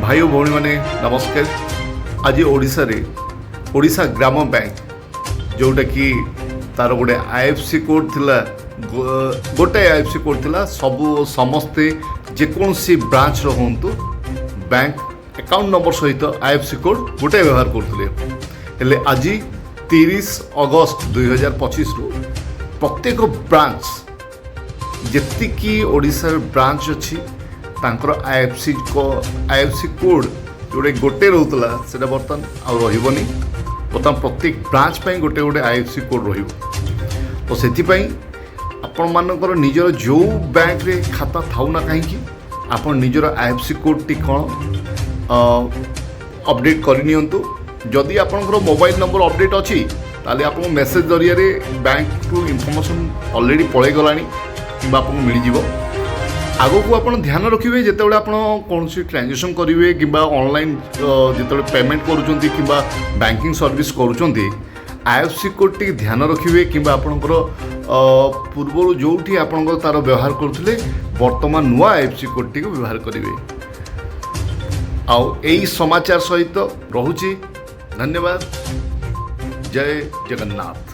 भाई और भौणी मैंने नमस्कार। आज ओडिशा ग्राम बैंक जोटा कि तार गोटे IFSC कोड थिला, गोटे IFSC कोड थिला। सबू समस्ते जेकोसी ब्रांच रहतु बैंक अकाउंट नंबर सहित IFSC कोड गोटे व्यवहार करते। आज 30 अगस्त 2025 रु प्रत्येक ब्रांच जेतिकी ओडिशा ब्रांच अच्छी तांकर IFSC कोड जोड़े गोटे रोला से बर्तमान आनी बर्तमान प्रत्येक ब्रांच पर गोटे गोटे IFSC कोड रो। से आपण मानकर निजर जो बैंक रे खाता थाउ ना कहीं आपण निजर IFSC कोड टी कौन अपडेट करनी। जदि आपंकर मोबाइल नंबर अपडेट अच्छी ताले आप मेसेज जरिया बैंक को इनफॉरमेशन ऑलरेडी पड़े गलानी कि आपको मिल आगो को आप ध्यान रखिए जिते आप कौन ट्रांजेक्शन करेंगे कि ऑनलाइन जो पेमेंट कर बैंकिंग सर्विस करुँच IFSC कोड टी ध्यान रखिए कि आपंकर पूर्व जो आप तार व्यवहार करुले वर्तमान नुआ IFSC कोड टी व्यवहार करेंगे। आई समाचार सहित रोचे। धन्यवाद। जय जगन्नाथ।